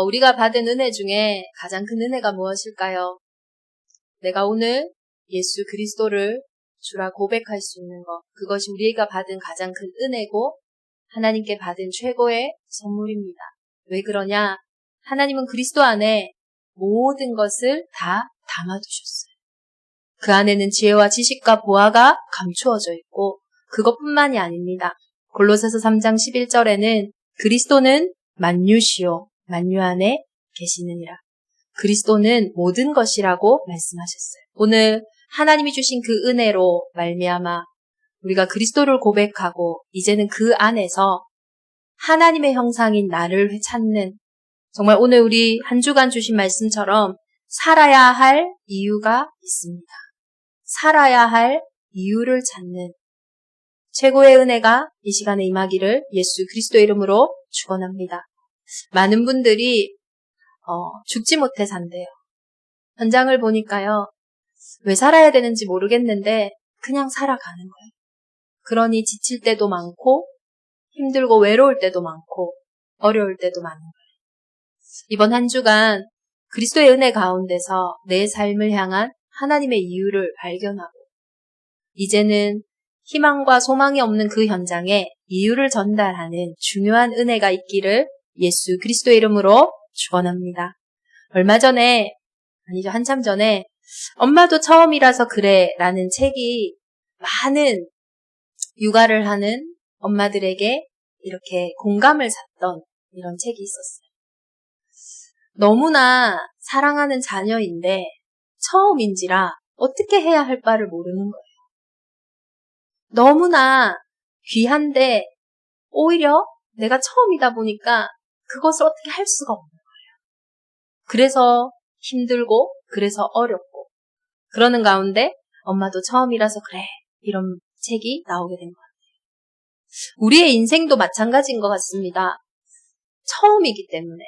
우리가 받은 은혜 중에 가장 큰 은혜가 무엇일까요? 내가 오늘 예수 그리스도를 주라 고백할 수 있는 것, 그것이 우리가 받은 가장 큰 은혜고 하나님께 받은 최고의 선물입니다. 왜 그러냐? 하나님은 그리스도 안에 모든 것을 다 담아두셨어요. 그 안에는 지혜와 지식과 보화가 감추어져 있고 그것뿐만이 아닙니다. 골로새서 3장 11절에는 그리스도는 만유시요 만유 안에 계시느니라. 그리스도는 모든 것이라고 말씀하셨어요. 오늘 하나님이 주신 그 은혜로 말미암아 우리가 그리스도를 고백하고 이제는 그 안에서 하나님의 형상인 나를 찾는, 정말 오늘 우리 한 주간 주신 말씀처럼 살아야 할 이유가 있습니다. 살아야 할 이유를 찾는 최고의 은혜가 이 시간에 임하기를 예수 그리스도의 이름으로 축원합니다. 많은 분들이 죽지 못해 산대요. 현장을 보니까요. 왜 살아야 되는지 모르겠는데 그냥 살아가는 거예요. 그러니 지칠 때도 많고 힘들고 외로울 때도 많고 어려울 때도 많은 거예요. 이번 한 주간 그리스도의 은혜 가운데서 내 삶을 향한 하나님의 이유를 발견하고 이제는 희망과 소망이 없는 그 현장에 이유를 전달하는 중요한 은혜가 있기를 예수 그리스도의 이름으로 축원합니다. 얼마 전에, 아니죠, 한참 전에 엄마도 처음이라서 그래 라는 책이 많은 육아를 하는 엄마들에게 이렇게 공감을 샀던 이런 책이 있었어요. 너무나 사랑하는 자녀인데 처음인지라 어떻게 해야 할 바를 모르는 거예요. 너무나 귀한데 오히려 내가 처음이다 보니까 그것을 어떻게 할 수가 없는 거예요. 그래서 힘들고 그래서 어렵고 그러는 가운데 엄마도 처음이라서 그래 이런 책이 나오게 된 것 같아요. 우리의 인생도 마찬가지인 것 같습니다. 처음이기 때문에.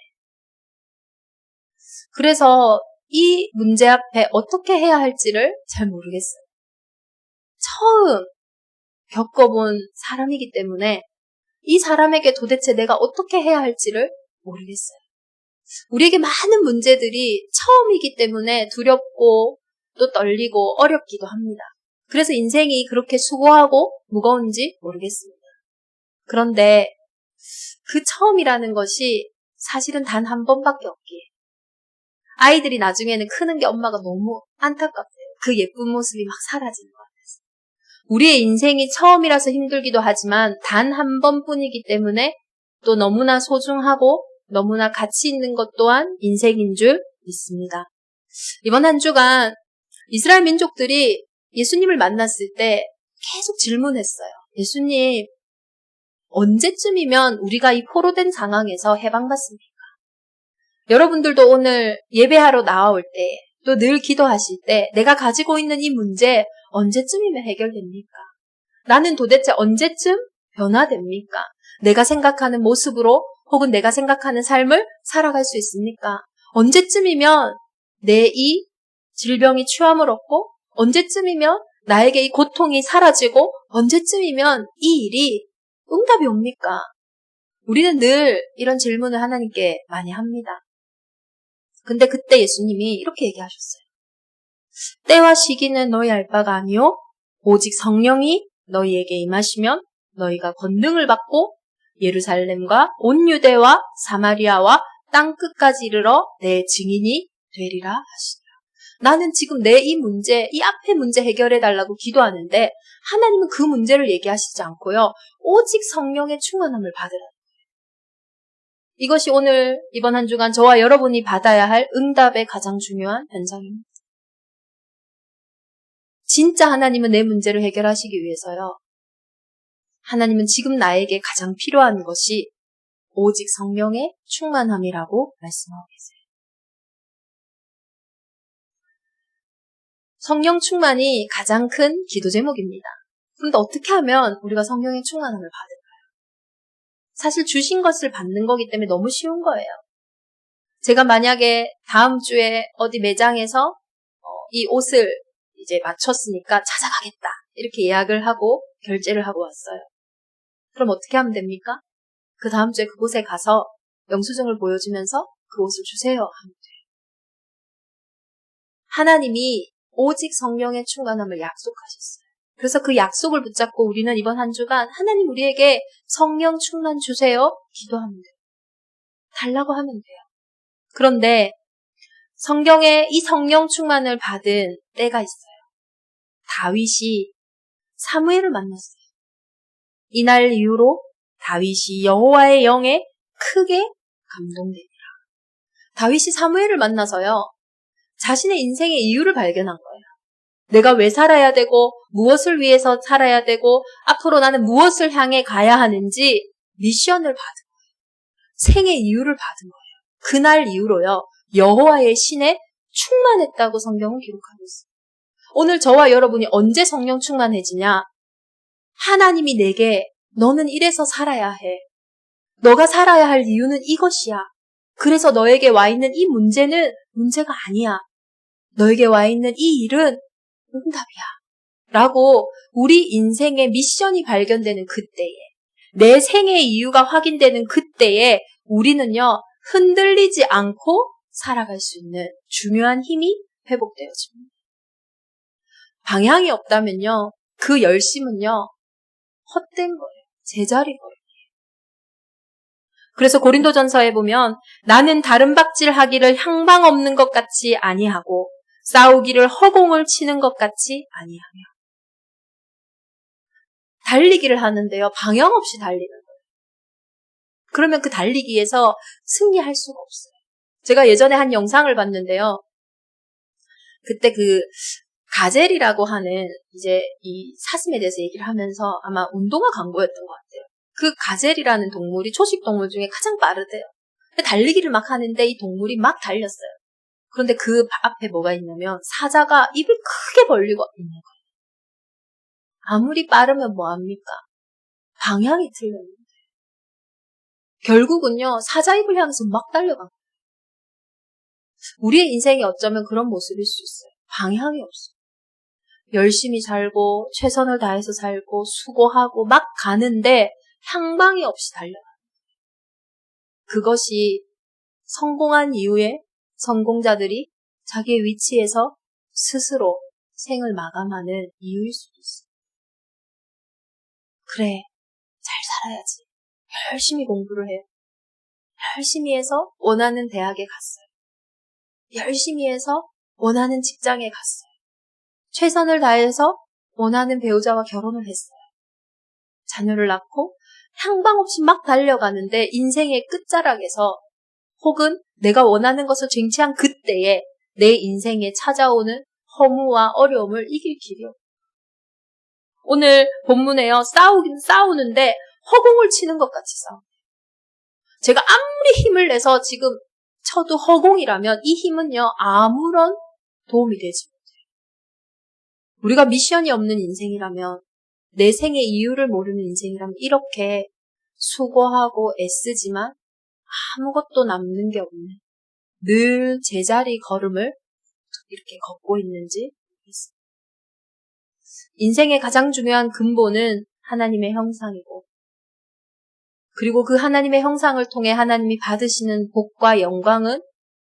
그래서 이 문제 앞에 어떻게 해야 할지를 잘 모르겠어요. 처음 겪어본 사람이기 때문에 이 사람에게 도대체 내가 어떻게 해야 할지를 모르겠어요. 우리에게 많은 문제들이 처음이기 때문에 두렵고 또 떨리고 어렵기도 합니다. 그래서 인생이 그렇게 수고하고 무거운지 모르겠습니다. 그런데 그 처음이라는 것이 사실은 단 한 번밖에 없기에 아이들이 나중에는 크는 게 엄마가 너무 안타깝대요. 그 예쁜 모습이 막 사라지는 것 같아서. 우리의 인생이 처음이라서 힘들기도 하지만 단 한 번뿐이기 때문에 또 너무나 소중하고 너무나 가치 있는 것 또한 인생인 줄 믿습니다. 이번 한 주간 이스라엘 민족들이 예수님을 만났을 때 계속 질문했어요. 예수님, 언제쯤이면 우리가 이 포로된 상황에서 해방받습니까? 여러분들도 오늘 예배하러 나올 때, 또 늘 기도하실 때 내가 가지고 있는 이 문제 언제쯤이면 해결됩니까? 나는 도대체 언제쯤 변화됩니까? 내가 생각하는 모습으로 혹은 내가 생각하는 삶을 살아갈 수 있습니까? 언제쯤이면 내 이 질병이 취함을 얻고 언제쯤이면 나에게 이 고통이 사라지고 언제쯤이면 이 일이 응답이 옵니까? 우리는 늘 이런 질문을 하나님께 많이 합니다. 근데 그때 예수님이 이렇게 얘기하셨어요. 때와 시기는 너희 알 바가 아니요 오직 성령이 너희에게 임하시면 너희가 권능을 받고 예루살렘과 온 유대와 사마리아와 땅 끝까지 이르러 내 증인이 되리라 하시니라. 나는 지금 내 이 문제, 이 앞에 문제 해결해달라고 기도하는데 하나님은 그 문제를 얘기하시지 않고요. 오직 성령의 충만함을 받으라는 거예요. 이것이 오늘 이번 한 주간 저와 여러분이 받아야 할 응답의 가장 중요한 현장입니다. 진짜 하나님은 내 문제를 해결하시기 위해서요. 하나님은 지금 나에게 가장 필요한 것이 오직 성령의 충만함이라고 말씀하고 계세요. 성령 충만이 가장 큰 기도 제목입니다. 그런데 어떻게 하면 우리가 성령의 충만함을 받을까요? 사실 주신 것을 받는 거기 때문에 너무 쉬운 거예요. 제가 만약에 다음 주에 어디 매장에서 이 옷을 이제 맞췄으니까 찾아가겠다 이렇게 예약을 하고 결제를 하고 왔어요. 그럼 어떻게 하면 됩니까? 그 다음 주에 그곳에 가서 영수증을 보여주면서 그것을 주세요 하면 돼요. 하나님이 오직 성령의 충만함을 약속하셨어요. 그래서 그 약속을 붙잡고 우리는 이번 한 주간 하나님 우리에게 성령 충만 주세요 기도하면 돼요. 달라고 하면 돼요. 그런데 성경에 이 성령 충만을 받은 때가 있어요. 다윗이 사무엘을 만났어요. 이날 이후로 다윗이 여호와의 영에 크게 감동되니라. 다윗이 사무엘을 만나서요. 자신의 인생의 이유를 발견한 거예요. 내가 왜 살아야 되고 무엇을 위해서 살아야 되고 앞으로 나는 무엇을 향해 가야 하는지 미션을 받은 거예요. 생의 이유를 받은 거예요. 그날 이후로요. 여호와의 신에 충만했다고 성경은 기록하고 있어요. 오늘 저와 여러분이 언제 성령 충만해지냐? 하나님이 내게 너는 이래서 살아야 해. 너가 살아야 할 이유는 이것이야. 그래서 너에게 와 있는 이 문제는 문제가 아니야. 너에게 와 있는 이 일은 응답이야. 라고 우리 인생의 미션이 발견되는 그때에, 내 생의 이유가 확인되는 그때에 우리는요, 흔들리지 않고 살아갈 수 있는 중요한 힘이 회복되어집니다. 방향이 없다면요, 그 열심은요, 헛된 거예요. 제자리 거예요. 그래서 고린도전서에 보면 나는 다른 박질하기를 향방 없는 것 같이 아니하고 싸우기를 허공을 치는 것 같이 아니하며 달리기를 하는데요. 방향 없이 달리는 거예요. 그러면 그 달리기에서 승리할 수가 없어요. 제가 예전에 한 영상을 봤는데요. 그때 그 가젤이라고 하는 이제 이 사슴에 대해서 얘기를 하면서 아마 운동화 광고였던 것 같아요. 그 가젤이라는 동물이 초식 동물 중에 가장 빠르대요. 달리기를 막 하는데 이 동물이 막 달렸어요. 그런데 그 앞에 뭐가 있냐면 사자가 입을 크게 벌리고 있는 거예요. 아무리 빠르면 뭐합니까? 방향이 틀렸는데. 결국은요, 사자 입을 향해서 막 달려간 거예요. 우리의 인생이 어쩌면 그런 모습일 수 있어요. 방향이 없어요. 열심히 살고 최선을 다해서 살고 수고하고 막 가는데 향방이 없이 달려가는 거예요. 그것이 성공한 이후에 성공자들이 자기의 위치에서 스스로 생을 마감하는 이유일 수도 있어요. 그래, 잘 살아야지. 열심히 공부를 해요. 열심히 해서 원하는 대학에 갔어요. 열심히 해서 원하는 직장에 갔어요. 최선을 다해서 원하는 배우자와 결혼을 했어요. 자녀를 낳고 향방 없이 막 달려가는데 인생의 끝자락에서 혹은 내가 원하는 것을 쟁취한 그때에 내 인생에 찾아오는 허무와 어려움을 이길 길이요. 오늘 본문에요. 싸우긴 싸우는데 허공을 치는 것 같이 싸워요. 제가 아무리 힘을 내서 지금 쳐도 허공이라면 이 힘은요. 아무런 도움이 되지 못해요. 우리가 미션이 없는 인생이라면 내 생의 이유를 모르는 인생이라면 이렇게 수고하고 애쓰지만 아무것도 남는 게 없는 늘 제자리 걸음을 이렇게 걷고 있는지 모르겠습니다. 인생의 가장 중요한 근본은 하나님의 형상이고 그리고 그 하나님의 형상을 통해 하나님이 받으시는 복과 영광은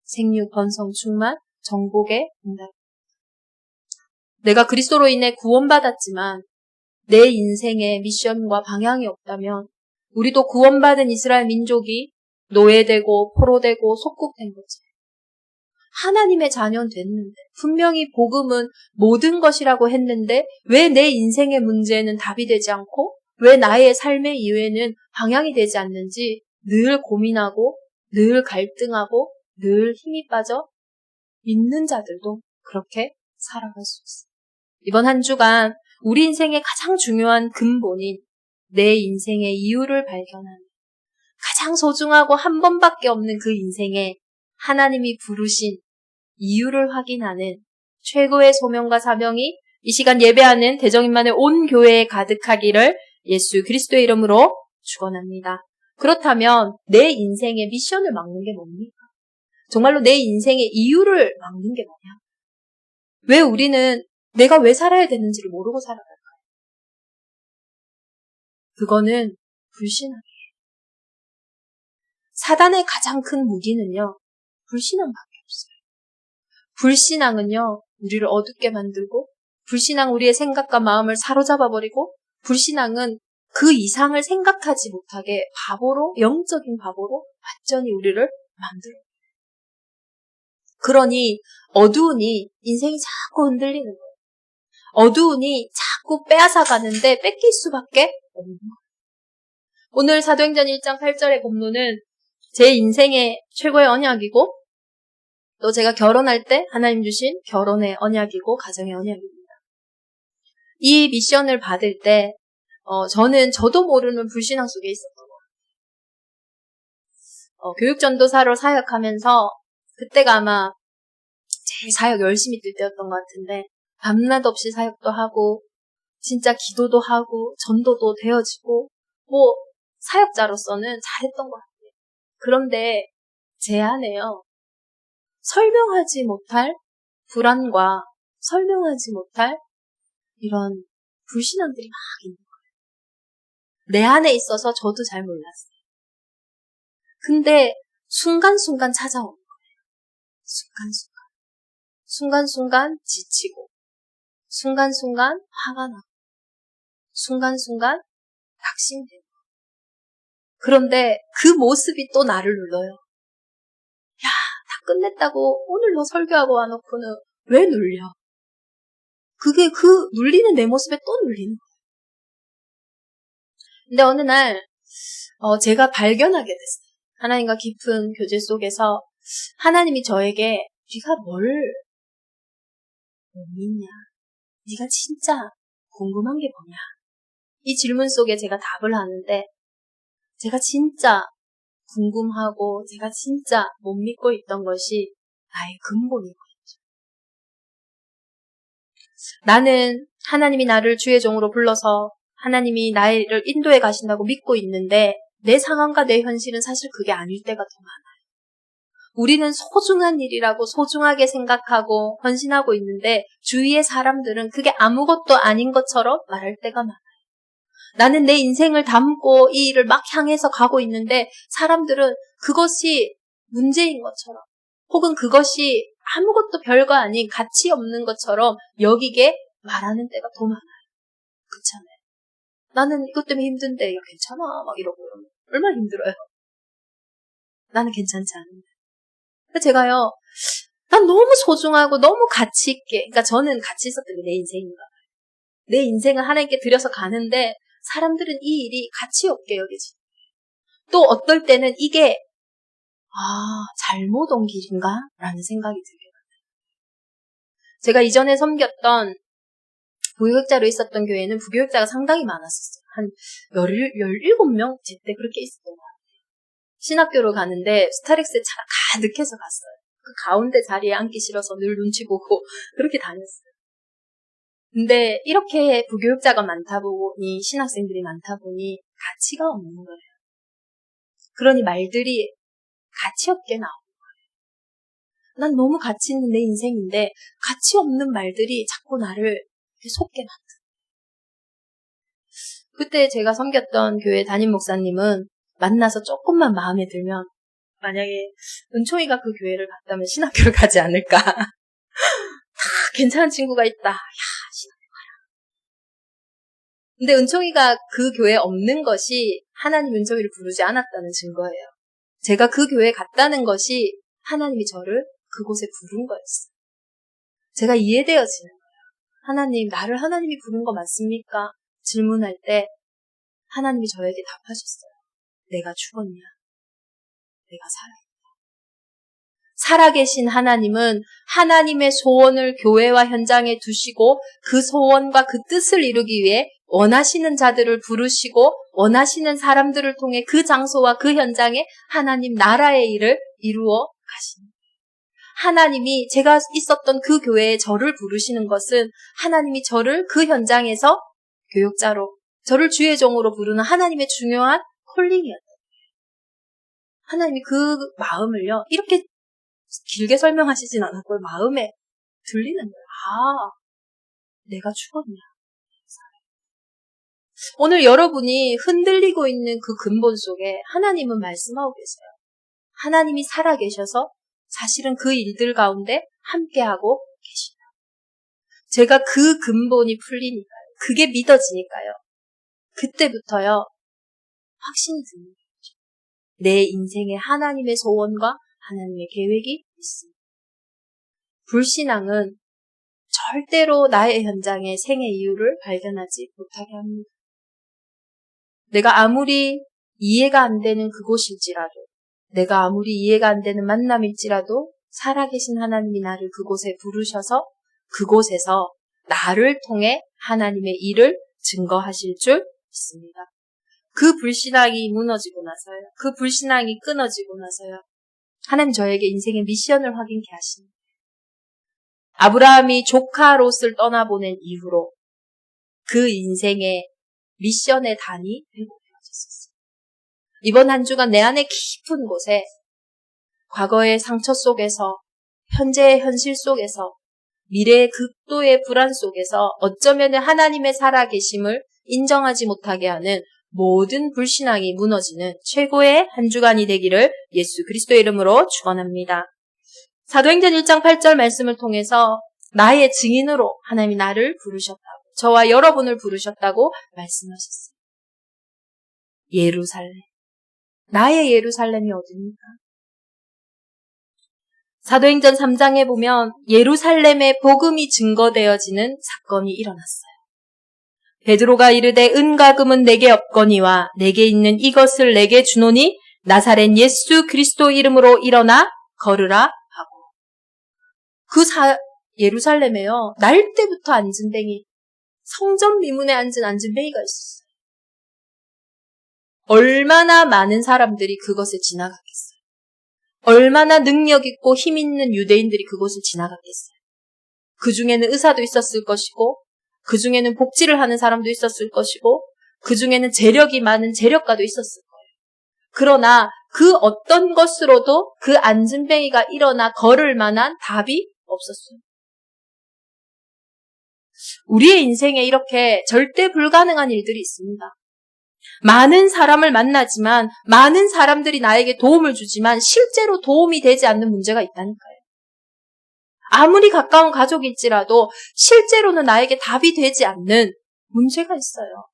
생육, 번성, 충만, 정복의 응답. 내가 그리스도로 인해 구원받았지만 내 인생의 미션과 방향이 없다면 우리도 구원받은 이스라엘 민족이 노예되고 포로되고 속국된 거지. 하나님의 자녀는 됐는데 분명히 복음은 모든 것이라고 했는데 왜 내 인생의 문제는 답이 되지 않고 왜 나의 삶의 이유에는 방향이 되지 않는지 늘 고민하고 늘 갈등하고 늘 힘이 빠져 믿는 자들도 그렇게 살아갈 수 있어요. 이번 한 주간 우리 인생의 가장 중요한 근본인 내 인생의 이유를 발견하는 가장 소중하고 한 번밖에 없는 그 인생에 하나님이 부르신 이유를 확인하는 최고의 소명과 사명이 이 시간 예배하는 대정인만의 온 교회에 가득하기를 예수 그리스도의 이름으로 축원합니다. 그렇다면 내 인생의 미션을 막는 게 뭡니까? 정말로 내 인생의 이유를 막는 게 뭐냐? 왜 우리는 내가 왜 살아야 되는지를 모르고 살아갈까요? 그거는 불신앙이에요. 사단의 가장 큰 무기는요. 불신앙밖에 없어요. 불신앙은요, 우리를 어둡게 만들고, 불신앙 우리의 생각과 마음을 사로잡아버리고, 불신앙은 그 이상을 생각하지 못하게 바보로, 영적인 바보로 완전히 우리를 만들어요. 그러니 어두우니 인생이 자꾸 흔들리는 거예요. 어두우니 자꾸 빼앗아 가는데 뺏길 수밖에 없는 거예요. 오늘 사도행전 1장 8절의 본문은 제 인생의 최고의 언약이고 또 제가 결혼할 때 하나님 주신 결혼의 언약이고 가정의 언약입니다. 이 미션을 받을 때 저는 저도 모르는 불신앙 속에 있었던 거예요. 교육전도사로 사역하면서 그때가 아마 제일 사역 열심히 뛸 때였던 것 같은데 밤낮 없이 사역도 하고 진짜 기도도 하고 전도도 되어지고 뭐 사역자로서는 잘했던 것 같아요. 그런데 제 안에요. 설명하지 못할 불안과 설명하지 못할 이런 불신앙들이 막 있는 거예요. 내 안에 있어서 저도 잘 몰랐어요. 근데 순간순간 찾아오는 거예요. 순간순간. 순간순간 지치고 순간순간 화가 나고 순간순간 낙심되고 그런데 그 모습이 또 나를 눌러요. 야, 다 끝냈다고 오늘 너 설교하고 와놓고는 왜 눌려? 그게 그 눌리는 내 모습에 또 눌리는 거예요. 근데 어느 날 제가 발견하게 됐어요. 하나님과 깊은 교제 속에서 하나님이 저에게 네가 뭘 못 믿냐? 네가 진짜 궁금한 게 뭐냐? 이 질문 속에 제가 답을 하는데 제가 진짜 궁금하고 제가 진짜 못 믿고 있던 것이 나의 근본인 거였죠. 나는 하나님이 나를 주의 종으로 불러서 하나님이 나를 인도해 가신다고 믿고 있는데 내 상황과 내 현실은 사실 그게 아닐 때가 더 많아요. 우리는 소중한 일이라고 소중하게 생각하고 헌신하고 있는데 주위의 사람들은 그게 아무것도 아닌 것처럼 말할 때가 많아요. 나는 내 인생을 담고 이 일을 막 향해서 가고 있는데 사람들은 그것이 문제인 것처럼 혹은 그것이 아무것도 별거 아닌 가치 없는 것처럼 여기게 말하는 때가 더 많아요. 그렇잖아요. 나는 이것 때문에 힘든데 야 괜찮아 막 이러고 얼마나 힘들어요. 나는 괜찮지 않은데. 제가요. 난 너무 소중하고 너무 가치 있게 그러니까 저는 가치 있었던 게 내 인생인가 봐요. 내 인생을 하나님께 들여서 가는데 사람들은 이 일이 가치 없게 여기지. 또 어떨 때는 이게 잘못 온 길인가? 라는 생각이 들게 돼요. 제가 이전에 섬겼던 부교육자로 있었던 교회는 부교육자가 상당히 많았었어요. 한 17명? 제때 그렇게 있었던 것 같아요. 신학교로 가는데 스타렉스에 차가 가득해서 갔어요. 그 가운데 자리에 앉기 싫어서 늘 눈치 보고 그렇게 다녔어요. 근데 이렇게 부교육자가 많다 보니 신학생들이 많다 보니 가치가 없는 거예요. 그러니 말들이 가치 없게 나오는 거예요. 난 너무 가치 있는 내 인생인데 가치 없는 말들이 자꾸 나를 속게 만드는 거예요. 그때 제가 섬겼던 교회 담임 목사님은 만나서 조금만 마음에 들면 만약에 은총이가 그 교회를 갔다면 신학교를 가지 않을까. 다 괜찮은 친구가 있다. 야, 신학교 가라. 근데 은총이가 그 교회에 없는 것이 하나님 은총이를 부르지 않았다는 증거예요. 제가 그 교회에 갔다는 것이 하나님이 저를 그곳에 부른 거였어요. 제가 이해되어지는 거예요. 하나님, 나를 하나님이 부른 거 맞습니까? 질문할 때 하나님이 저에게 답하셨어요. 내가 죽었냐? 내가 살아있다. 살아계신 하나님은 하나님의 소원을 교회와 현장에 두시고 그 소원과 그 뜻을 이루기 위해 원하시는 자들을 부르시고 원하시는 사람들을 통해 그 장소와 그 현장에 하나님 나라의 일을 이루어 가십니다. 하나님이 제가 있었던 그 교회에 저를 부르시는 것은 하나님이 저를 그 현장에서 교육자로 저를 주의 종으로 부르는 하나님의 중요한 콜링이었던 거예요. 하나님이 그 마음을요 이렇게 길게 설명하시진 않았고요. 마음에 들리는 거예요. 내가 죽었냐? 오늘 여러분이 흔들리고 있는 그 근본 속에 하나님은 말씀하고 계세요. 하나님이 살아계셔서 사실은 그 일들 가운데 함께하고 계시다. 제가 그 근본이 풀리니까요. 그게 믿어지니까요. 그때부터요. 확신이 드는 거죠. 내 인생에 하나님의 소원과 하나님의 계획이 있습니다. 불신앙은 절대로 나의 현장에 생의 이유를 발견하지 못하게 합니다. 내가 아무리 이해가 안 되는 그곳일지라도, 내가 아무리 이해가 안 되는 만남일지라도 살아계신 하나님이 나를 그곳에 부르셔서 그곳에서 나를 통해 하나님의 일을 증거하실 줄 믿습니다. 그 불신앙이 무너지고 나서요. 그 불신앙이 끊어지고 나서요. 하나님 저에게 인생의 미션을 확인케 하십니다. 아브라함이 조카 롯을 떠나보낸 이후로 그 인생의 미션의 단이 회복되어졌었어요. 이번 한 주간 내 안의 깊은 곳에 과거의 상처 속에서, 현재의 현실 속에서, 미래의 극도의 불안 속에서 어쩌면 하나님의 살아계심을 인정하지 못하게 하는 모든 불신앙이 무너지는 최고의 한 주간이 되기를 예수 그리스도의 이름으로 축원합니다. 사도행전 1장 8절 말씀을 통해서 나의 증인으로 하나님이 나를 부르셨다고, 저와 여러분을 부르셨다고 말씀하셨어요. 예루살렘. 나의 예루살렘이 어디입니까? 사도행전 3장에 보면 예루살렘의 복음이 증거되어지는 사건이 일어났어요. 베드로가 이르되 은과 금은 내게 없거니와 내게 있는 이것을 내게 주노니 나사렛 예수 그리스도 이름으로 일어나 걸으라 하고. 예루살렘에요. 날 때부터 안진뱅이, 성전 미문에 앉은 안진뱅이가 있었어요. 얼마나 많은 사람들이 그것을 지나갔겠어요. 얼마나 능력 있고 힘 있는 유대인들이 그곳을 지나갔겠어요. 그 중에는 의사도 있었을 것이고, 그 중에는 복지를 하는 사람도 있었을 것이고, 그 중에는 재력이 많은 재력가도 있었을 거예요. 그러나 그 어떤 것으로도 그 안진뱅이가 일어나 걸을 만한 답이 없었어요. 우리의 인생에 이렇게 절대 불가능한 일들이 있습니다. 많은 사람을 만나지만, 많은 사람들이 나에게 도움을 주지만 실제로 도움이 되지 않는 문제가 있다니까요. 아무리 가까운 가족일지라도 실제로는 나에게 답이 되지 않는 문제가 있어요.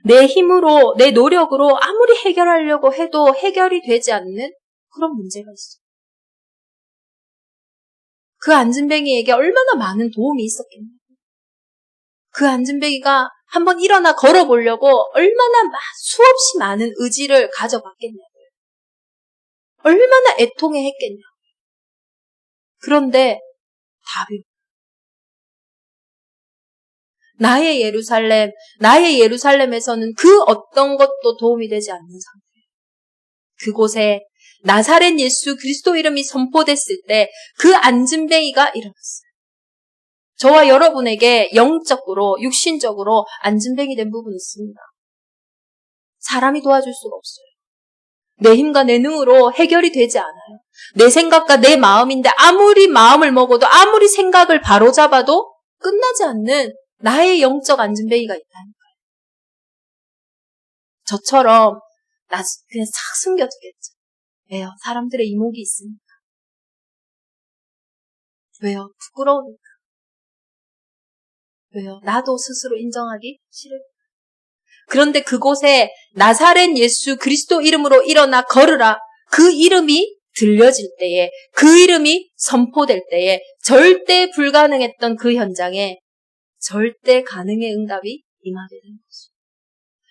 내 힘으로, 내 노력으로 아무리 해결하려고 해도 해결이 되지 않는 그런 문제가 있어요. 그 안진뱅이에게 얼마나 많은 도움이 있었겠나요? 그 안진뱅이가 한번 일어나 걸어보려고 얼마나 수없이 많은 의지를 가져봤겠냐고요. 얼마나 애통해 했겠냐고요. 그런데 답이 없어요. 나의 예루살렘에서는 그 어떤 것도 도움이 되지 않는 상태예요. 그곳에 나사렛 예수 그리스도 이름이 선포됐을 때 그 안진뱅이가 일어났어요. 저와 여러분에게 영적으로, 육신적으로 안진뱅이 된 부분이 있습니다. 사람이 도와줄 수가 없어요. 내 힘과 내 능으로 해결이 되지 않아요. 내 생각과 내 마음인데 아무리 마음을 먹어도, 아무리 생각을 바로잡아도 끝나지 않는 나의 영적 안진뱅이가 있다니까요. 저처럼 나 그냥 싹 숨겨두겠죠. 왜요? 사람들의 이목이 있으니까. 왜요? 부끄러우니까. 왜요? 나도 스스로 인정하기 싫으니까. 그런데 그곳에 나사렛 예수 그리스도 이름으로 일어나 걸으라. 그 이름이 들려질 때에, 그 이름이 선포될 때에 절대 불가능했던 그 현장에 절대 가능의 응답이 임하게 되는 거죠.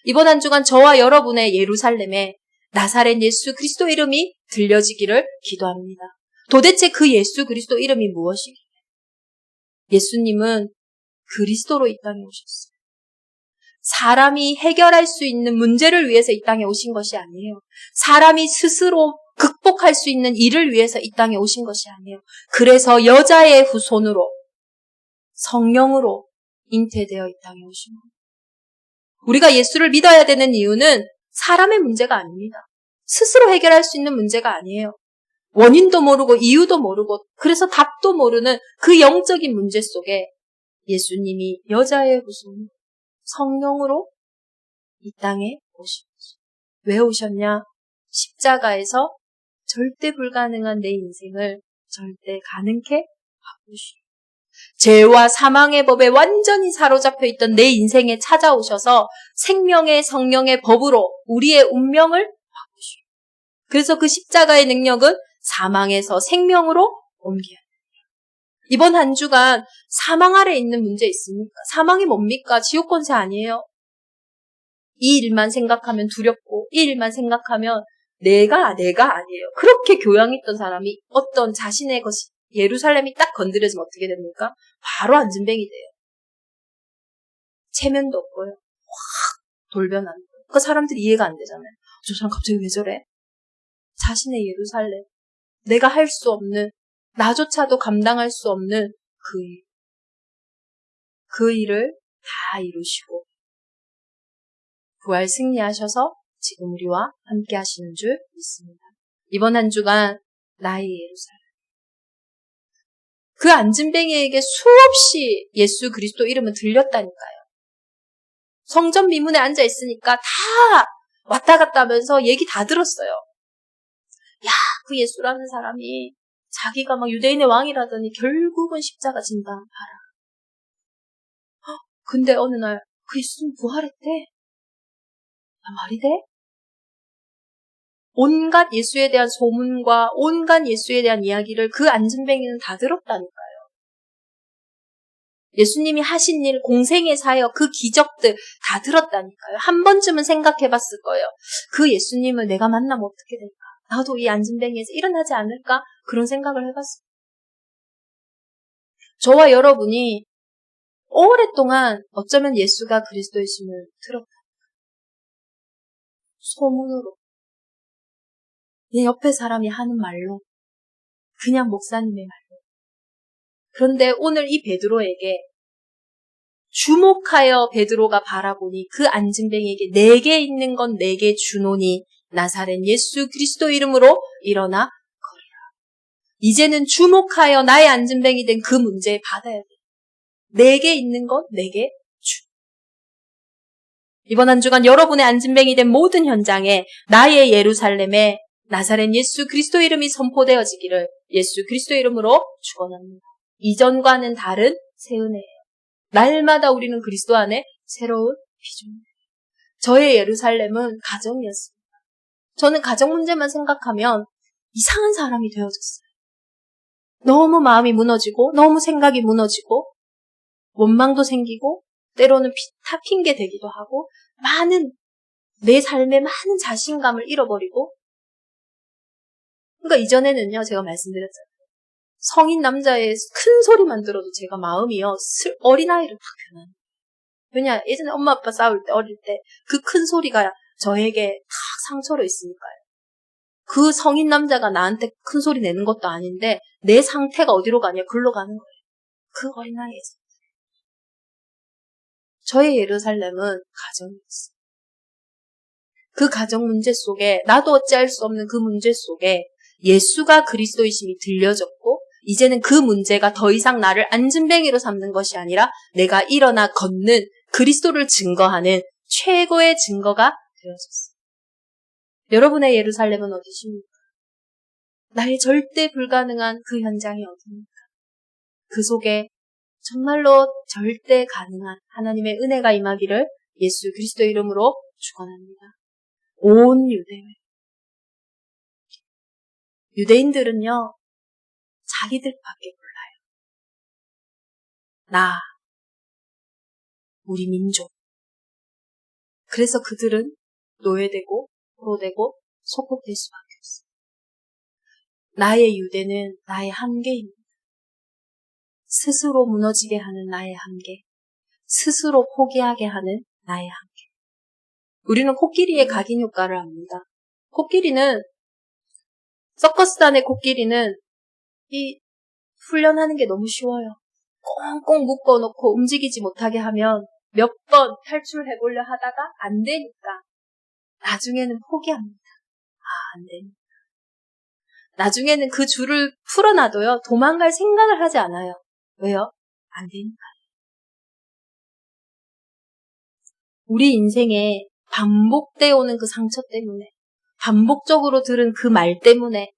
이번 한 주간 저와 여러분의 예루살렘에 나사렛 예수 그리스도 이름이 들려지기를 기도합니다. 도대체 그 예수 그리스도 이름이 무엇이길래? 예수님은 그리스도로 이 땅에 오셨어요. 사람이 해결할 수 있는 문제를 위해서 이 땅에 오신 것이 아니에요. 사람이 스스로 극복할 수 있는 일을 위해서 이 땅에 오신 것이 아니에요. 그래서 여자의 후손으로, 성령으로 잉태되어 이 땅에 오신 거예요. 우리가 예수를 믿어야 되는 이유는 사람의 문제가 아닙니다. 스스로 해결할 수 있는 문제가 아니에요. 원인도 모르고 이유도 모르고 그래서 답도 모르는 그 영적인 문제 속에 예수님이 여자의 후손, 성령으로 이 땅에 오신 거죠. 왜 오셨냐? 십자가에서 절대 불가능한 내 인생을 절대 가능케 바꾸시오. 죄와 사망의 법에 완전히 사로잡혀 있던 내 인생에 찾아오셔서 생명의 성령의 법으로 우리의 운명을 바꾸시오. 그래서 그 십자가의 능력은 사망에서 생명으로 옮겨야 됩니다. 이번 한 주간 사망 아래 있는 문제 있습니까? 사망이 뭡니까? 지옥 권세 아니에요. 이 일만 생각하면 두렵고 이 일만 생각하면 내가 아니에요. 그렇게 교양 있던 사람이 어떤 자신의 것이 예루살렘이 딱 건드려지면 어떻게 됩니까? 바로 안진뱅이 돼요. 체면도 없고요. 확 돌변하는 거예요. 그 사람들이 이해가 안 되잖아요. 저 사람 갑자기 왜 저래? 자신의 예루살렘, 내가 할 수 없는, 나조차도 감당할 수 없는 그 일. 그 일을 다 이루시고 부활 승리하셔서 지금 우리와 함께 하시는 줄 믿습니다. 이번 한 주간 나의 예루살렘. 그 안진뱅이에게 수없이 예수 그리스도 이름은 들렸다니까요. 성전 미문에 앉아 있으니까 다 왔다 갔다 하면서 얘기 다 들었어요. 야, 그 예수라는 사람이 자기가 막 유대인의 왕이라더니 결국은 십자가 진다. 봐라. 근데 어느 날 그 예수는 부활했대. 말이 돼? 온갖 예수에 대한 소문과 온갖 예수에 대한 이야기를 그 안진뱅이는 다 들었다니까요. 예수님이 하신 일, 공생의 사역, 그 기적들 다 들었다니까요. 한 번쯤은 생각해봤을 거예요. 그 예수님을 내가 만나면 어떻게 될까? 나도 이 안진뱅이에서 일어나지 않을까? 그런 생각을 해봤어요. 저와 여러분이 오랫동안 어쩌면 예수가 그리스도이심을 들었다. 소문으로. 내 옆에 사람이 하는 말로. 그냥 목사님의 말로. 그런데 오늘 이 베드로에게 주목하여 베드로가 바라보니 그 안진뱅이에게 내게 있는 건 내게 주노니 나사렛 예수 그리스도 이름으로 일어나 거리라. 이제는 주목하여 나의 안진뱅이 된 그 문제 받아야 돼. 내게 있는 건 내게 주. 이번 한 주간 여러분의 안진뱅이 된 모든 현장에 나의 예루살렘에 나사렛 예수 그리스도 이름이 선포되어지기를 예수 그리스도 이름으로 축원합니다. 이전과는 다른 새 은혜예요. 날마다 우리는 그리스도 안에 새로운 비전이에요. 저의 예루살렘은 가정이었습니다. 저는 가정 문제만 생각하면 이상한 사람이 되어졌어요. 너무 마음이 무너지고 너무 생각이 무너지고 원망도 생기고 때로는 다 핑계 대기도 하고 내 삶에 많은 자신감을 잃어버리고 그러니까 이전에는요 제가 말씀드렸잖아요. 성인 남자의 큰 소리만 들어도 제가 마음이요 어린아이를 딱 변하는 거예요. 왜냐 예전에 엄마 아빠 싸울 때 어릴 때 그 큰 소리가 저에게 다 상처로 있으니까요. 그 성인 남자가 나한테 큰 소리 내는 것도 아닌데 내 상태가 어디로 가냐 글로 가는 거예요. 그 어린아이에서. 저의 예루살렘은 가정이었어요. 그 가정 문제 속에 나도 어찌할 수 없는 그 문제 속에 예수가 그리스도이심이 들려졌고 이제는 그 문제가 더 이상 나를 안진뱅이로 삼는 것이 아니라 내가 일어나 걷는 그리스도를 증거하는 최고의 증거가 되어졌어요. 여러분의 예루살렘은 어디십니까? 나의 절대 불가능한 그 현장이 어디입니까? 그 속에 정말로 절대 가능한 하나님의 은혜가 임하기를 예수 그리스도 이름으로 축원합니다. 온 유대회. 유대인들은요, 자기들밖에 몰라요. 나, 우리 민족. 그래서 그들은 노예되고, 포로되고, 속국될 수밖에 없어요. 나의 유대는 나의 한계입니다. 스스로 무너지게 하는 나의 한계. 스스로 포기하게 하는 나의 한계. 우리는 코끼리의 각인 효과를 압니다. 코끼리는 서커스단의 코끼리는 이 훈련하는 게 너무 쉬워요. 꽁꽁 묶어놓고 움직이지 못하게 하면 몇 번 탈출해보려 하다가 안 되니까 나중에는 포기합니다. 안 됩니다. 나중에는 그 줄을 풀어놔도요. 도망갈 생각을 하지 않아요. 왜요? 안 되니까. 우리 인생에 반복되어 오는 그 상처 때문에, 반복적으로 들은 그 말 때문에,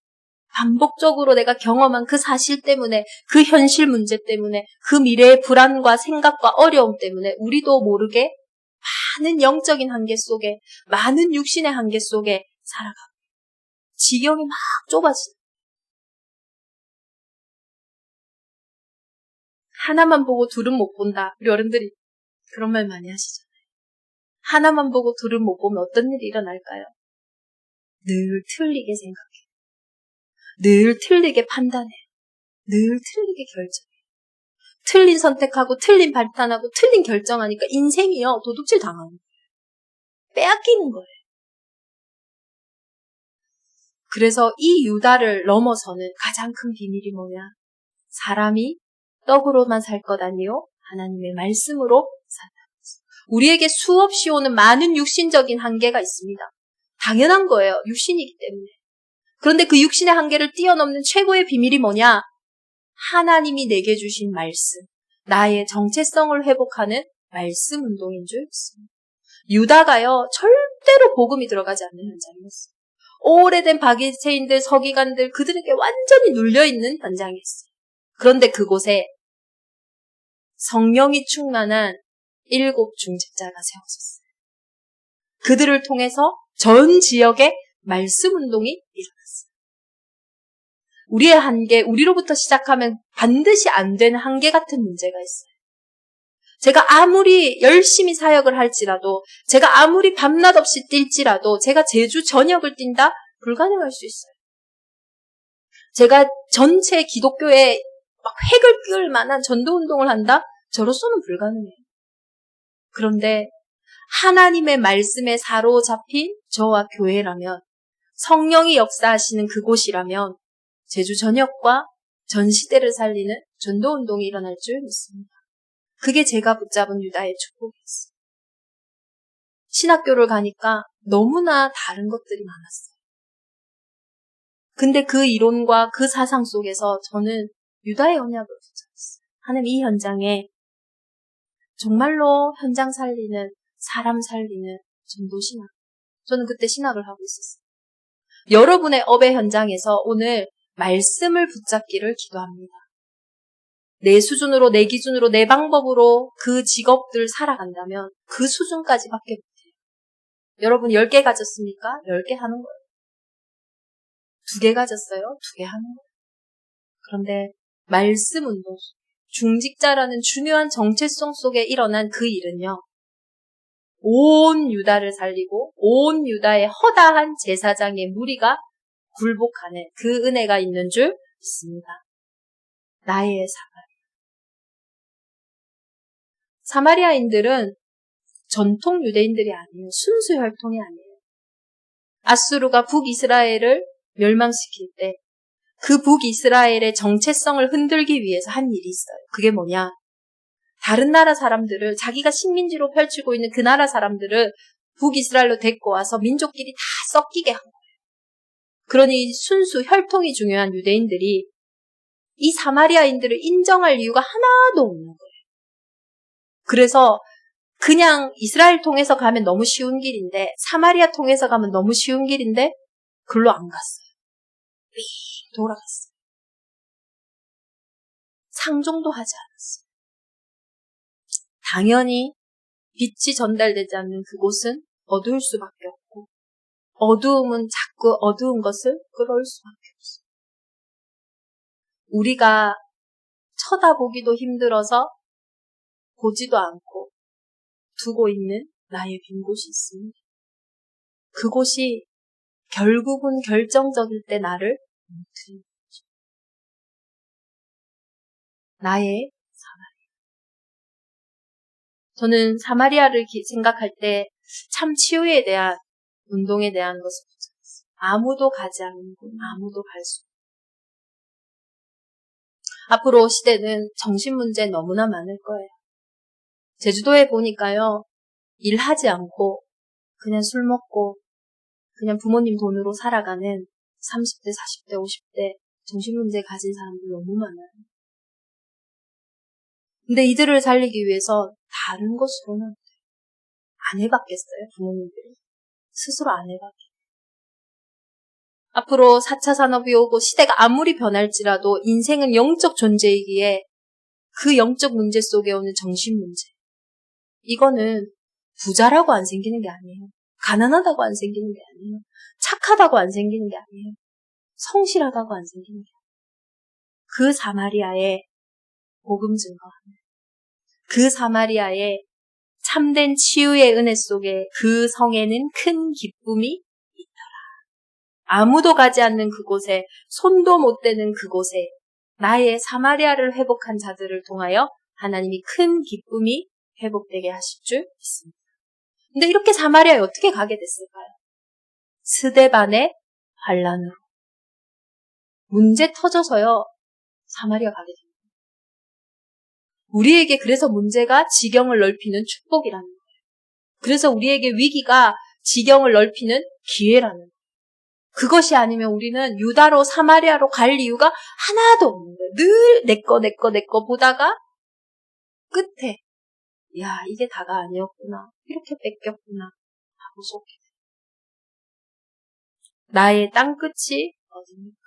반복적으로 내가 경험한 그 사실 때문에, 그 현실 문제 때문에, 그 미래의 불안과 생각과 어려움 때문에 우리도 모르게 많은 영적인 한계 속에, 많은 육신의 한계 속에 살아가고 지경이 막 좁아지는, 하나만 보고 둘은 못 본다. 우리 어른들이 그런 말 많이 하시잖아요. 하나만 보고 둘은 못 보면 어떤 일이 일어날까요? 늘 틀리게 생각해요. 늘 틀리게 판단해요. 늘 틀리게 결정해요. 틀린 선택하고 틀린 발탄하고 틀린 결정하니까 인생이요 도둑질 당하는 거예요. 빼앗기는 거예요. 그래서 이 유다를 넘어서는 가장 큰 비밀이 뭐냐? 사람이 떡으로만 살 것 아니요 하나님의 말씀으로 산다. 우리에게 수없이 오는 많은 육신적인 한계가 있습니다. 당연한 거예요. 육신이기 때문에. 그런데 그 육신의 한계를 뛰어넘는 최고의 비밀이 뭐냐? 하나님이 내게 주신 말씀, 나의 정체성을 회복하는 말씀 운동인 줄 믿습니다. 유다가요, 절대로 복음이 들어가지 않는 현장이었어요. 오래된 바리새인들, 서기관들, 그들에게 완전히 눌려있는 현장이었어요. 그런데 그곳에 성령이 충만한 7 중직자가 세워졌어요. 그들을 통해서 전 지역에 말씀 운동이 일어났어요. 우리의 한계, 우리로부터 시작하면 반드시 안 되는 한계 같은 문제가 있어요. 제가 아무리 열심히 사역을 할지라도, 제가 아무리 밤낮 없이 뛸지라도, 제가 제주 전역을 뛴다? 불가능할 수 있어요. 제가 전체 기독교에 막 획을 끼울 만한 전도운동을 한다? 저로서는 불가능해요. 그런데 하나님의 말씀에 사로잡힌 저와 교회라면, 성령이 역사하시는 그곳이라면 제주 전역과 전 시대를 살리는 전도운동이 일어날 줄 믿습니다. 그게 제가 붙잡은 유다의 축복이었어요. 신학교를 가니까 너무나 다른 것들이 많았어요. 근데 그 이론과 그 사상 속에서 저는 유다의 언약을 붙잡았어요. 하나님 이 현장에 정말로 현장 살리는, 사람 살리는 전도신학. 저는 그때 신학을 하고 있었어요. 여러분의 업의 현장에서 오늘 말씀을 붙잡기를 기도합니다. 내 수준으로, 내 기준으로, 내 방법으로 그 직업들 살아간다면 그 수준까지밖에 못해요. 여러분 10개 가졌습니까? 10개 하는 거예요. 2개 가졌어요? 2개 하는 거예요. 그런데 말씀 운동, 중직자라는 중요한 정체성 속에 일어난 그 일은요. 온 유다를 살리고 온 유다의 허다한 제사장의 무리가 굴복하는 그 은혜가 있는 줄 믿습니다. 나의 사마리아인들은 전통 유대인들이 아니에요. 순수 혈통이 아니에요. 아수르가 북이스라엘을 멸망시킬 때 그 북이스라엘의 정체성을 흔들기 위해서 한 일이 있어요. 그게 뭐냐? 다른 나라 사람들을, 자기가 식민지로 펼치고 있는 그 나라 사람들을 북이스라엘로 데리고 와서 민족끼리 다 섞이게 한 거예요. 그러니 순수 혈통이 중요한 유대인들이 이 사마리아인들을 인정할 이유가 하나도 없는 거예요. 그래서 그냥 이스라엘 통해서 가면 너무 쉬운 길인데, 사마리아 통해서 가면 너무 쉬운 길인데 글로 안 갔어요. 삥 돌아갔어요. 상종도 하지 않았어요. 당연히 빛이 전달되지 않는 그곳은 어두울 수밖에 없고, 어두움은 자꾸 어두운 것을 끌어올 수밖에 없어요. 우리가 쳐다보기도 힘들어서 보지도 않고 두고 있는 나의 빈 곳이 있습니다. 그곳이 결국은 결정적일 때 나를 멈추는 거죠. 나의 사마리아. 저는 사마리아를 생각할 때 참 치유에 대한, 운동에 대한 것을 붙잡았어요. 아무도 가지 않는 곳, 아무도 갈 수 없는. 앞으로 시대는 정신문제 너무나 많을 거예요. 제주도에 보니까요, 일하지 않고 그냥 술 먹고 그냥 부모님 돈으로 살아가는 30대, 40대, 50대 정신문제 가진 사람들 너무 많아요. 근데 이들을 살리기 위해서 다른 것으로는 안 해봤겠어요? 부모님들이 스스로 안 해봤겠어요. 앞으로 4차 산업이 오고 시대가 아무리 변할지라도 인생은 영적 존재이기에 그 영적 문제 속에 오는 정신 문제, 이거는 부자라고 안 생기는 게 아니에요. 가난하다고 안 생기는 게 아니에요. 착하다고 안 생기는 게 아니에요. 성실하다고 안 생기는 게 아니에요. 그 사마리아의 복음 증거하는, 그 사마리아의 참된 치유의 은혜 속에 그 성에는 큰 기쁨이 있더라. 아무도 가지 않는 그곳에, 손도 못 대는 그곳에 나의 사마리아를 회복한 자들을 통하여 하나님이 큰 기쁨이 회복되게 하실 줄 믿습니다. 근데 이렇게 사마리아에 어떻게 가게 됐을까요? 스데반의 환란으로. 문제 터져서요, 사마리아 가게 됩니다. 우리에게 그래서 문제가 지경을 넓히는 축복이라는 거예요. 그래서 우리에게 위기가 지경을 넓히는 기회라는 거예요. 그것이 아니면 우리는 유다로 사마리아로 갈 이유가 하나도 없는 거예요. 늘 내 거 보다가 끝에 야, 이게 다가 아니었구나. 이렇게 뺏겼구나 하고 속게 돼요. 나의 땅끝이 어딥니까?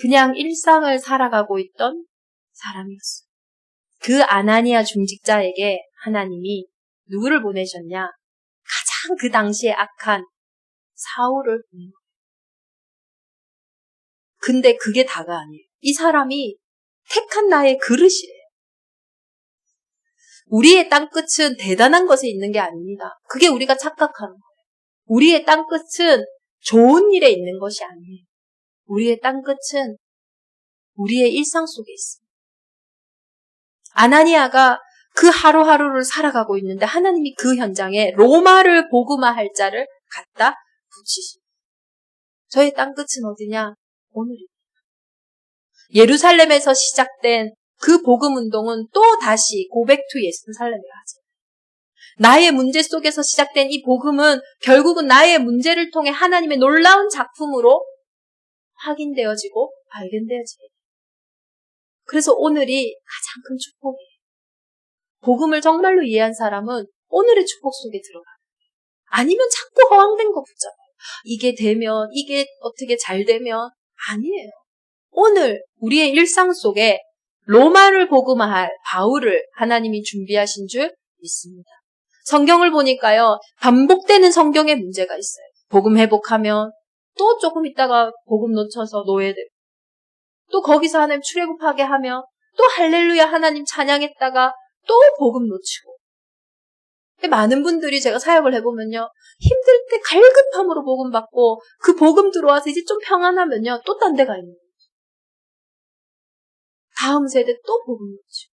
그냥 일상을 살아가고 있던 사람이었어요. 그 아나니아 중직자에게 하나님이 누구를 보내셨냐? 가장 그 당시에 악한 사울을 보낸 거예요. 근데 그게 다가 아니에요. 이 사람이 택한 나의 그릇이래요. 우리의 땅끝은 대단한 것에 있는 게 아닙니다. 그게 우리가 착각하는 거예요. 우리의 땅끝은 좋은 일에 있는 것이 아니에요. 우리의 땅끝은 우리의 일상 속에 있습니다. 아나니아가 그 하루하루를 살아가고 있는데 하나님이 그 현장에 로마를 복음화할 자를 갖다 붙이십니다. 저의 땅끝은 어디냐? 오늘입니다. 예루살렘에서 시작된 그 복음 운동은 또 다시 고백 투 예루살렘이라 하죠. 나의 문제 속에서 시작된 이 복음은 결국은 나의 문제를 통해 하나님의 놀라운 작품으로 확인되어지고 발견되어져요. 그래서 오늘이 가장 큰 축복이에요. 복음을 정말로 이해한 사람은 오늘의 축복 속에 들어가요. 아니면 자꾸 허황된 거 붙잡아요. 이게 되면, 이게 어떻게 잘 되면 아니에요. 오늘 우리의 일상 속에 로마를 복음화할 바울을 하나님이 준비하신 줄 믿습니다. 성경을 보니까요, 반복되는 성경에 문제가 있어요. 복음 회복하면 또 조금 있다가 복음 놓쳐서 노예되고, 또 거기서 하나님 출애굽하게 하면 또 할렐루야 하나님 찬양했다가 또 복음 놓치고. 많은 분들이 제가 사역을 해보면요, 힘들 때 갈급함으로 복음 받고 그 복음 들어와서 이제 좀 평안하면요, 또 딴 데 가 있는 거예요. 다음 세대 또 복음 놓치고.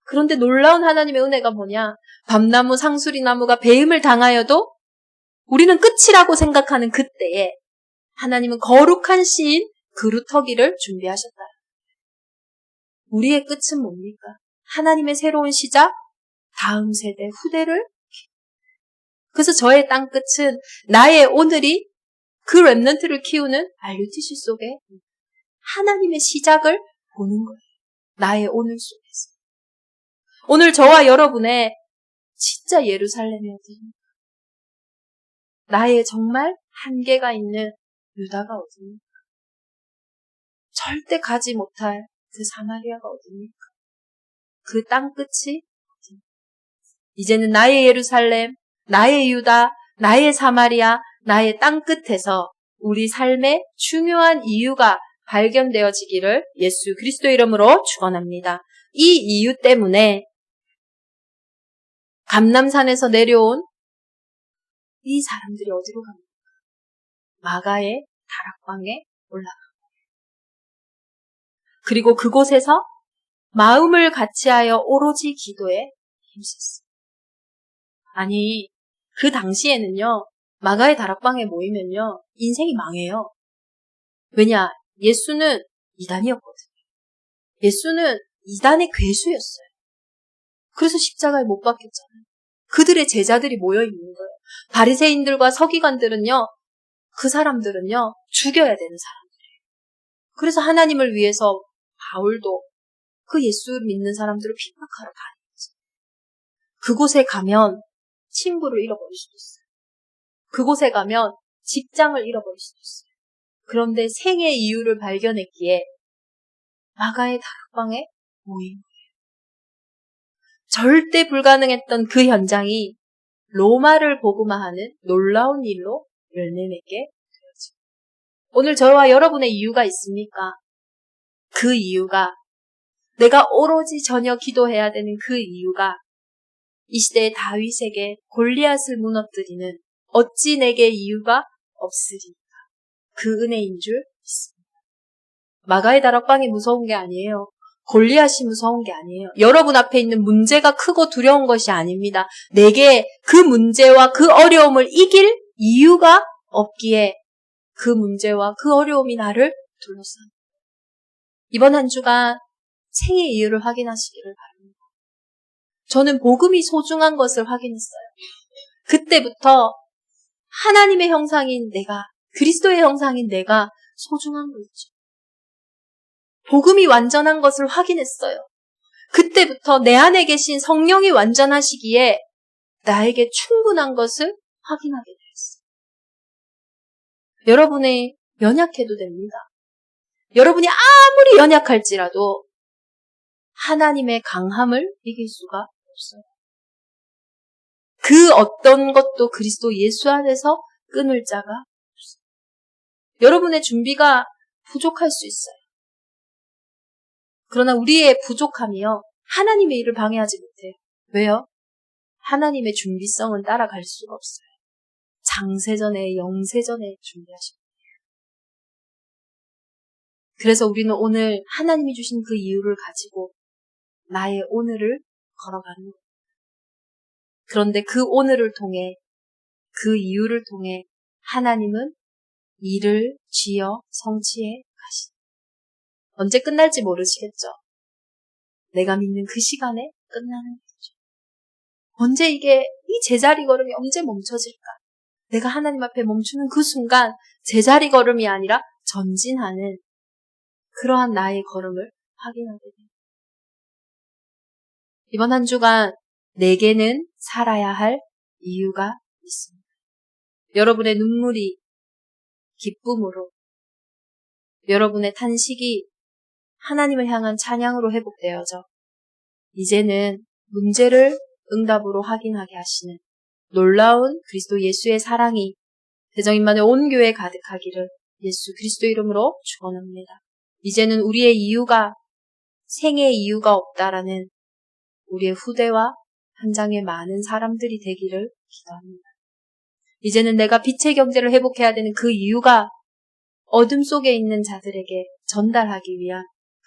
그런데 놀라운 하나님의 은혜가 뭐냐? 밤나무, 상수리나무가 배임을 당하여도 우리는 끝이라고 생각하는 그때에 하나님은 거룩한 씨인 그루터기를 준비하셨다. 우리의 끝은 뭡니까? 하나님의 새로운 시작, 다음 세대, 후대를. 그래서 저의 땅 끝은 나의 오늘이 그 렘넌트를 키우는 RUTC 속에 하나님의 시작을 보는 거예요. 나의 오늘 속에서. 오늘 저와 여러분의 진짜 예루살렘이 어디입니까? 나의 정말 한계가 있는 유다가 어디입니까? 절대 가지 못할 그 사마리아가 어디입니까? 그 땅 끝이 어디입니까? 이제는 나의 예루살렘, 나의 유다, 나의 사마리아, 나의 땅 끝에서 우리 삶의 중요한 이유가 발견되어지기를 예수 그리스도 이름으로 축원합니다. 이 이유 때문에 감람산에서 내려온 이 사람들이 어디로 갑니까? 마가의 다락방에 올라갑니다. 그리고 그곳에서 마음을 같이하여 오로지 기도에 힘썼습니다. 아니, 그 당시에는요, 마가의 다락방에 모이면요, 인생이 망해요. 왜냐? 예수는 이단이었거든요. 예수는 이단의 괴수였어요. 그래서 십자가에 못 박혔잖아요. 그들의 제자들이 모여 있는 거예요. 바리새인들과 서기관들은요, 그 사람들은요, 죽여야 되는 사람들이에요. 그래서 하나님을 위해서 바울도 그 예수를 믿는 사람들을 핍박하러 가는 거죠. 그곳에 가면 친구를 잃어버릴 수도 있어요. 그곳에 가면 직장을 잃어버릴 수도 있어요. 그런데 생의 이유를 발견했기에 마가의 다락방에 모인 거예요. 절대 불가능했던 그 현장이 로마를 복음화하는 놀라운 일로 열매맺게 되었죠. 오늘 저와 여러분의 이유가 있습니까? 그 이유가, 내가 오로지 전혀 기도해야 되는 그 이유가 이 시대의 다윗에게 골리앗을 무너뜨리는 어찌 내게 이유가 없으리까, 그 은혜인 줄 믿습니다. 마가의 다락방이 무서운 게 아니에요. 골리앗이 무서운 게 아니에요. 여러분 앞에 있는 문제가 크고 두려운 것이 아닙니다. 내게 그 문제와 그 어려움을 이길 이유가 없기에 그 문제와 그 어려움이 나를 둘러싸는, 이번 한 주간 생의 이유를 확인하시기를 바랍니다. 저는 복음이 소중한 것을 확인했어요. 그때부터 하나님의 형상인 내가, 그리스도의 형상인 내가 소중한 거죠. 복음이 완전한 것을 확인했어요. 그때부터 내 안에 계신 성령이 완전하시기에 나에게 충분한 것을 확인하게 되었어요. 여러분이 연약해도 됩니다. 여러분이 아무리 연약할지라도 하나님의 강함을 이길 수가 없어요. 그 어떤 것도 그리스도 예수 안에서 끊을 자가 없어요. 여러분의 준비가 부족할 수 있어요. 그러나 우리의 부족함이요, 하나님의 일을 방해하지 못해요. 왜요? 하나님의 준비성은 따라갈 수가 없어요. 장세전에 영세전에 준비하십니다. 그래서 우리는 오늘 하나님이 주신 그 이유를 가지고 나의 오늘을 걸어가는 거예요. 그런데 그 오늘을 통해, 그 이유를 통해 하나님은 일을 지어 성취해 가시다. 언제 끝날지 모르시겠죠? 내가 믿는 그 시간에 끝나는 거죠. 언제 이 제자리 걸음이 언제 멈춰질까? 내가 하나님 앞에 멈추는 그 순간 제자리 걸음이 아니라 전진하는 그러한 나의 걸음을 확인하게 됩니다. 이번 한 주간 내게는 살아야 할 이유가 있습니다. 여러분의 눈물이 기쁨으로, 여러분의 탄식이 하나님을 향한 찬양으로 회복되어져 이제는 문제를 응답으로 확인하게 하시는 놀라운 그리스도 예수의 사랑이 대정인만의 온 교회에 가득하기를 예수 그리스도 이름으로 축원합니다. 이제는 우리의 이유가, 생의 이유가 없다라는 우리의 후대와 현장에 많은 사람들이 되기를 기도합니다. 이제는 내가 빛의 경제를 회복해야 되는 그 이유가 어둠 속에 있는 자들에게 전달하기 위한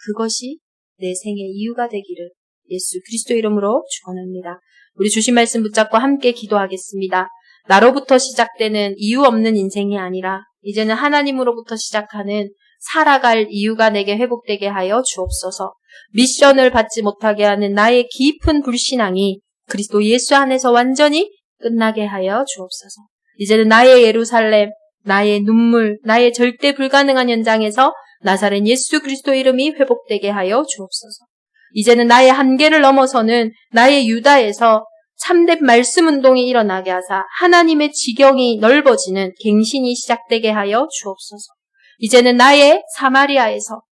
그것이 내 생의 이유가 되기를 예수 그리스도 이름으로 축원합니다. 우리 주신 말씀 붙잡고 함께 기도하겠습니다. 나로부터 시작되는 이유 없는 인생이 아니라 이제는 하나님으로부터 시작하는 살아갈 이유가 내게 회복되게 하여 주옵소서. 미션을 받지 못하게 하는 나의 깊은 불신앙이 그리스도 예수 안에서 완전히 끝나게 하여 주옵소서. 이제는 나의 예루살렘, 나의 눈물, 나의 절대 불가능한 현장에서 나사렛 예수 그리스도 이름이 회복되게 하여 주옵소서. 이제는 나의 한계를 넘어서는 나의 유다에서 참된 말씀 운동이 일어나게 하사 하나님의 지경이 넓어지는 갱신이 시작되게 하여 주옵소서. 이제는 나의 사마리아에서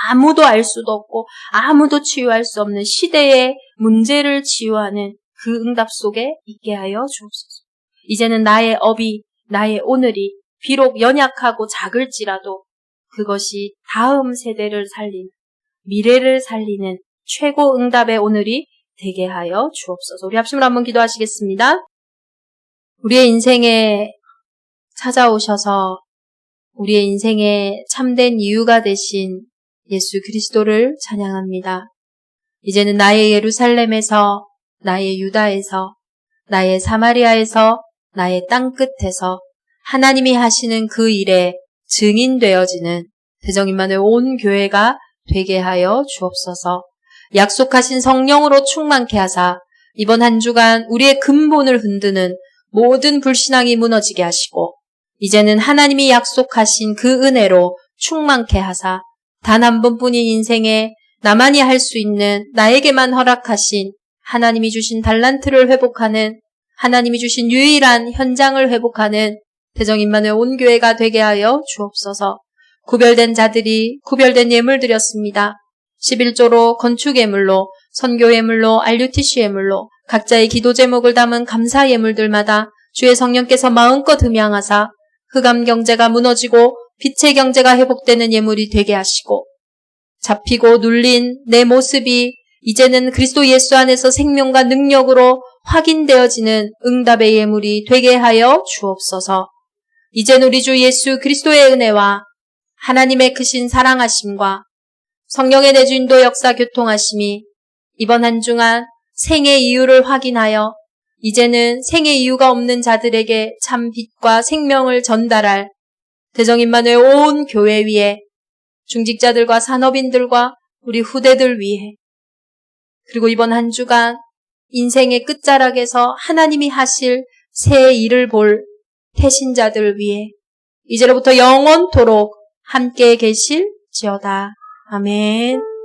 아무도 알 수도 없고 아무도 치유할 수 없는 시대의 문제를 치유하는 그 응답 속에 있게 하여 주옵소서. 이제는 나의 업이, 나의 오늘이 비록 연약하고 작을지라도 그것이 다음 세대를 살리는, 미래를 살리는 최고 응답의 오늘이 되게 하여 주옵소서. 우리 합심으로 한번 기도하시겠습니다. 우리의 인생에 찾아오셔서 우리의 인생에 참된 이유가 되신 예수 그리스도를 찬양합니다. 이제는 나의 예루살렘에서, 나의 유다에서, 나의 사마리아에서, 나의 땅끝에서 하나님이 하시는 그 일에 증인되어지는 대정인만의 온 교회가 되게 하여 주옵소서. 약속하신 성령으로 충만케 하사 이번 한 주간 우리의 근본을 흔드는 모든 불신앙이 무너지게 하시고 이제는 하나님이 약속하신 그 은혜로 충만케 하사 단 한 번뿐인 인생에 나만이 할 수 있는, 나에게만 허락하신 하나님이 주신 달란트를 회복하는, 하나님이 주신 유일한 현장을 회복하는 대정임마누엘 온 교회가 되게 하여 주옵소서. 구별된 자들이 구별된 예물 드렸습니다. 11조로 건축 예물로, 선교 예물로, RUTC 예물로 각자의 기도 제목을 담은 감사 예물들마다 주의 성령께서 마음껏 음양하사 흑암 경제가 무너지고 빛의 경제가 회복되는 예물이 되게 하시고, 잡히고 눌린 내 모습이 이제는 그리스도 예수 안에서 생명과 능력으로 확인되어지는 응답의 예물이 되게 하여 주옵소서. 이제는 우리 주 예수 그리스도의 은혜와 하나님의 크신 사랑하심과 성령의 내주인도 역사 교통하심이 이번 한 주간 생의 이유를 확인하여 이제는 생의 이유가 없는 자들에게 참 빛과 생명을 전달할 대정임마누엘 온 교회 위에, 중직자들과 산업인들과 우리 후대들 위해, 그리고 이번 한 주간 인생의 끝자락에서 하나님이 하실 새 일을 볼 태신자들 위해 이제로부터 영원토록 함께 계실지어다. 아멘.